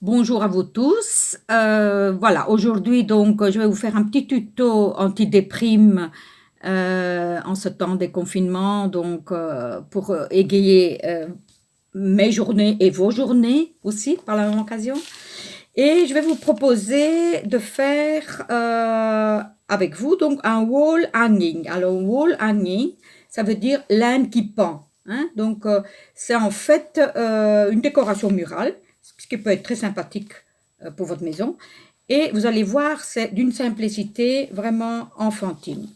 Bonjour à vous tous. Voilà, aujourd'hui donc je vais vous faire un petit tuto anti-déprime en ce temps des confinements, donc pour égayer mes journées et vos journées aussi par la même occasion. Et je vais vous proposer de faire avec vous donc un wall hanging. Alors wall hanging, ça veut dire laine qui pend. Hein? Donc c'est en fait une décoration murale, ce qui peut être très sympathique pour votre maison. Et vous allez voir, c'est d'une simplicité vraiment enfantine.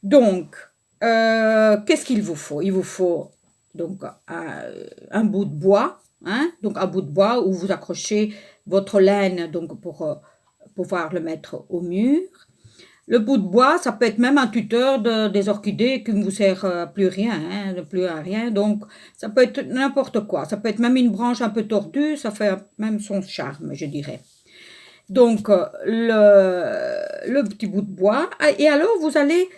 Donc, qu'est-ce qu'il vous faut? Il vous faut donc un bout de bois, hein? Donc un bout de bois où vous accrochez votre laine donc pour pouvoir le mettre au mur. Le bout de bois, ça peut être même un tuteur des orchidées qui ne vous sert plus rien, hein, plus à rien. Donc, ça peut être n'importe quoi. Ça peut être même une branche un peu tordue, ça fait même son charme, je dirais. Donc, le petit bout de bois. Et alors, vous allez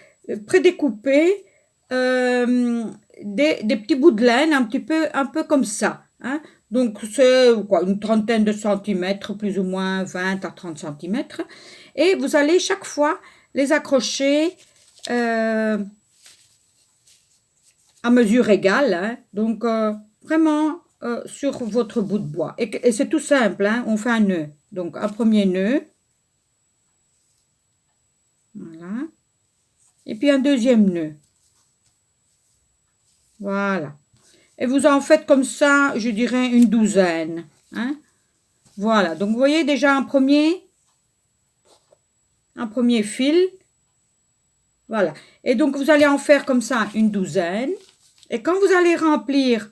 prédécouper des petits bouts de laine un peu comme ça. Hein. Donc, c'est quoi, une trentaine de centimètres, plus ou moins 20 à 30 centimètres. Et vous allez chaque fois les accrocher à mesure égale. Hein. Donc, vraiment sur votre bout de bois. Et c'est tout simple, hein, on fait un nœud. Donc, un premier nœud. Voilà. Et puis un deuxième nœud. Voilà. Et vous en faites comme ça, je dirais une douzaine. Hein. Voilà. Donc, vous voyez déjà un premier fil. Voilà. Et donc, vous allez en faire comme ça une douzaine. Et quand vous allez remplir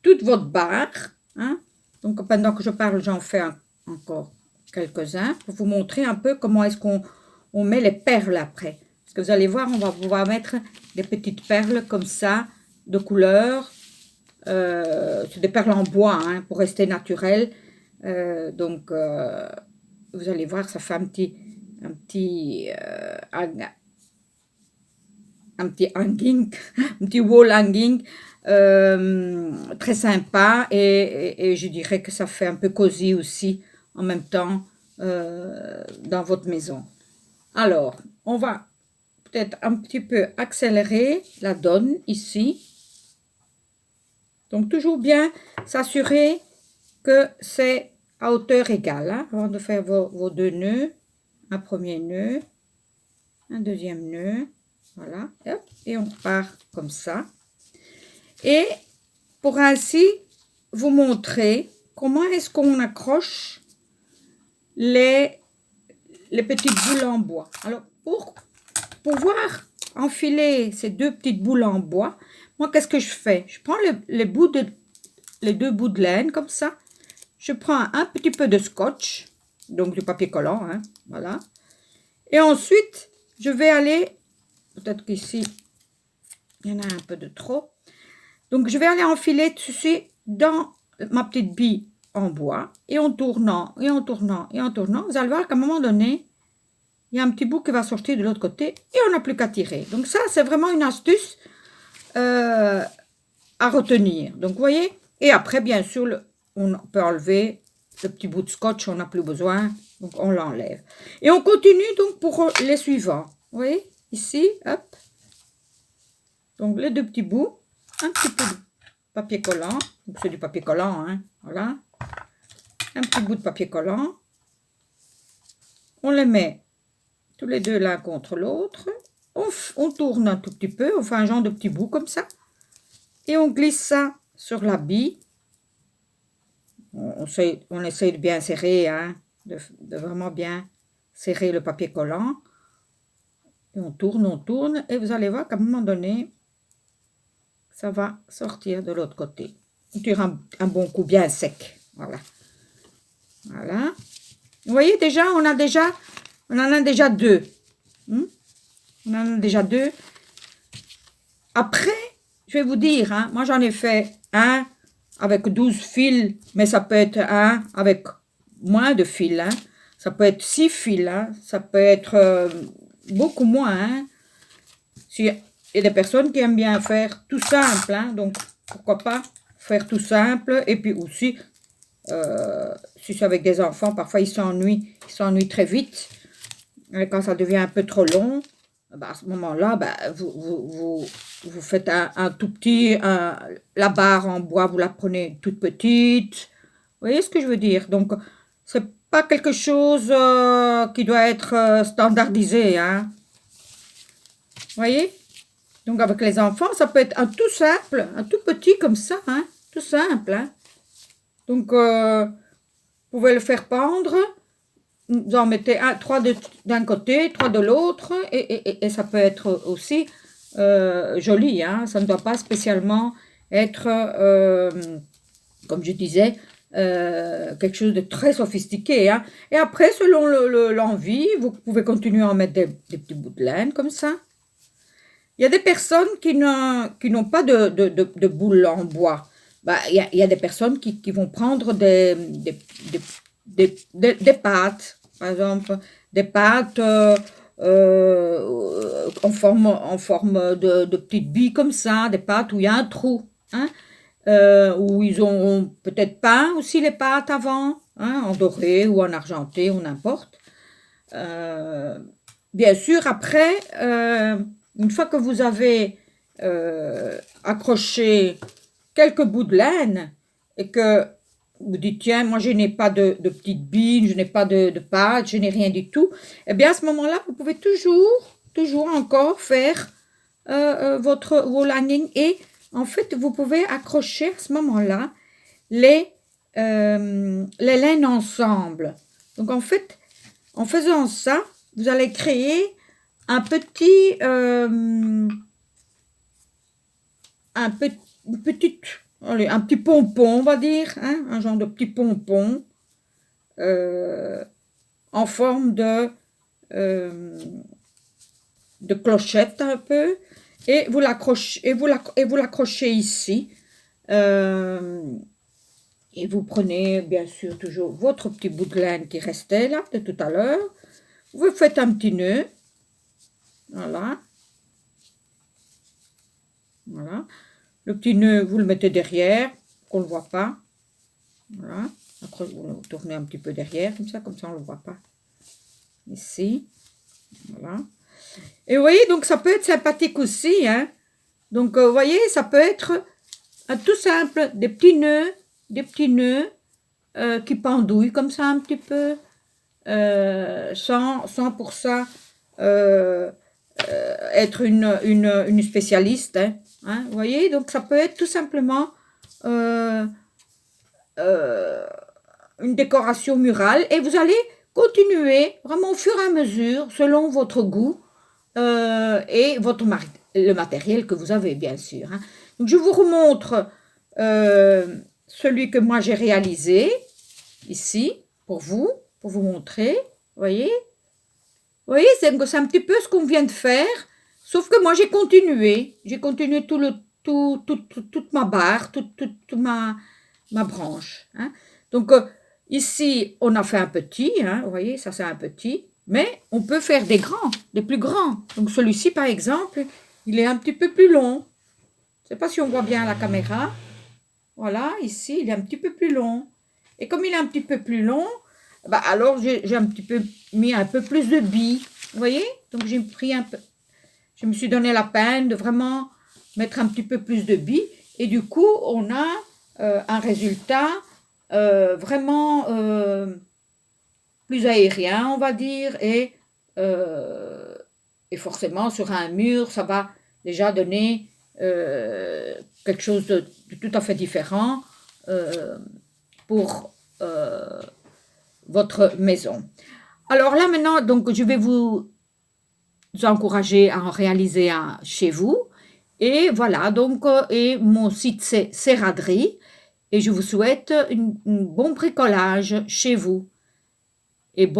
toute votre barre, hein, donc pendant que je parle, j'en fais encore quelques-uns pour vous montrer un peu comment est-ce qu'on met les perles après. Parce que vous allez voir, on va pouvoir mettre des petites perles comme ça, de couleur. C'est des perles en bois, hein, pour rester naturel. Donc, vous allez voir, ça fait un petit hanging, un petit wall hanging très sympa et je dirais que ça fait un peu cosy aussi en même temps dans votre maison. Alors, on va peut-être un petit peu accélérer la donne ici. Donc, toujours bien s'assurer que c'est à hauteur égale, hein, avant de faire vos deux nœuds. Un premier nœud, un deuxième nœud, voilà, hop, et on repart comme ça. Et pour ainsi vous montrer comment est-ce qu'on accroche les petites boules en bois. Alors, pour pouvoir enfiler ces deux petites boules en bois, moi, qu'est-ce que je fais? Je prends les deux bouts de laine, comme ça. Je prends un petit peu de scotch, donc du papier collant, hein, voilà. Et ensuite, je vais aller, peut-être qu'ici, il y en a un peu de trop. Donc, je vais aller enfiler ceci dans ma petite bille en bois. Et en tournant, et en tournant, et en tournant, vous allez voir qu'à un moment donné, il y a un petit bout qui va sortir de l'autre côté et on n'a plus qu'à tirer. Donc, ça, c'est vraiment une astuce à retenir. Donc, vous voyez. Et après, bien sûr, on peut enlever le petit bout de scotch, on n'a plus besoin. Donc, on l'enlève. Et on continue donc pour les suivants. Vous voyez, ici, hop. Donc, les deux petits bouts. Un petit peu de papier collant. C'est du papier collant, hein. Voilà. Un petit bout de papier collant. On les met tous les deux l'un contre l'autre. On tourne un tout petit peu. On fait un genre de petit bout comme ça. Et on glisse ça sur la bille. On essaye de bien serrer, hein, de vraiment bien serrer le papier collant. Et on tourne. Et vous allez voir qu'à un moment donné, ça va sortir de l'autre côté. On tire un bon coup bien sec. Voilà. Voilà. Vous voyez déjà, on en a déjà deux. On en a déjà deux. Après, je vais vous dire, hein, moi j'en ai fait un avec 12 fils, mais ça peut être un avec moins de fils. Hein. Ça peut être 6 fils, hein. Ça peut être beaucoup moins. Hein. Il y a des personnes qui aiment bien faire tout simple, hein, donc pourquoi pas faire tout simple. Et puis aussi, si c'est avec des enfants, parfois ils s'ennuient très vite. Et quand ça devient un peu trop long, bah, à ce moment-là, bah, vous faites un tout petit, la barre en bois, vous la prenez toute petite. Vous voyez ce que je veux dire? Donc, c'est pas quelque chose qui doit être standardisé, hein. Vous voyez? Donc, avec les enfants, ça peut être un tout simple, un tout petit comme ça, hein. Tout simple, hein. Donc, vous pouvez le faire pendre. Vous en mettez trois d'un côté, trois de l'autre, et ça peut être aussi joli, hein. Ça ne doit pas spécialement être, comme je disais, quelque chose de très sophistiqué, hein. Et après, selon l'envie, vous pouvez continuer à en mettre des petits bouts de laine comme ça. Il y a des personnes qui n'ont pas de boules en bois. Bah, il y a des personnes qui vont prendre des pâtes, par exemple, des pâtes en forme de petites billes comme ça, des pâtes où il y a un trou, hein, où ils ont peut-être peint aussi les pâtes avant, hein, en doré ou en argenté ou n'importe. Bien sûr, après, une fois que vous avez accroché quelques bouts de laine et que vous dites, tiens, moi je n'ai pas de petites billes, je n'ai pas de pâte, je n'ai rien du tout, eh bien à ce moment-là, vous pouvez toujours encore faire vos linings, et en fait, vous pouvez accrocher à ce moment-là les laines ensemble. Donc en fait, en faisant ça, vous allez créer un petit pompon, on va dire, hein, un genre de petit pompon en forme de clochette un peu, et vous l'accrochez ici, et vous prenez bien sûr toujours votre petit bout de laine qui restait là de tout à l'heure, vous faites un petit nœud, voilà. Le petit nœud, vous le mettez derrière, qu'on ne le voit pas. Voilà. Après, vous le tournez un petit peu derrière, comme ça on ne le voit pas. Ici. Voilà. Et vous voyez, donc ça peut être sympathique aussi, hein. Donc, vous voyez, ça peut être tout simple, des petits nœuds qui pendouillent comme ça un petit peu, sans pour ça être une spécialiste, hein, vous voyez, donc ça peut être tout simplement une décoration murale, et vous allez continuer vraiment au fur et à mesure, selon votre goût et le matériel que vous avez, bien sûr, hein. Donc je vous remontre celui que moi j'ai réalisé ici pour vous montrer, vous voyez. Vous voyez, c'est un petit peu ce qu'on vient de faire, sauf que moi j'ai continué toute ma barre, toute ma branche, hein. Donc ici on a fait un petit, hein, vous voyez, ça c'est un petit, mais on peut faire des plus grands. Donc celui-ci par exemple, il est un petit peu plus long. Je ne sais pas si on voit bien à la caméra. Voilà, ici il est un petit peu plus long. Et comme il est un petit peu plus long, bah alors j'ai un petit peu mis un peu plus de billes, vous voyez. Donc j'ai pris un peu, je me suis donné la peine de vraiment mettre un petit peu plus de billes, et du coup on a un résultat vraiment plus aérien, on va dire, et forcément sur un mur ça va déjà donner quelque chose de tout à fait différent pour votre maison. Alors là maintenant, donc je vais vous encourager à en réaliser un chez vous, et voilà, donc et mon site c'est Serraderie, et je vous souhaite un bon bricolage chez vous, et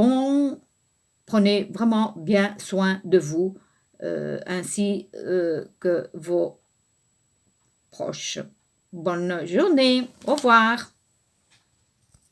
prenez vraiment bien soin de vous, ainsi que vos proches. Bonne journée, au revoir.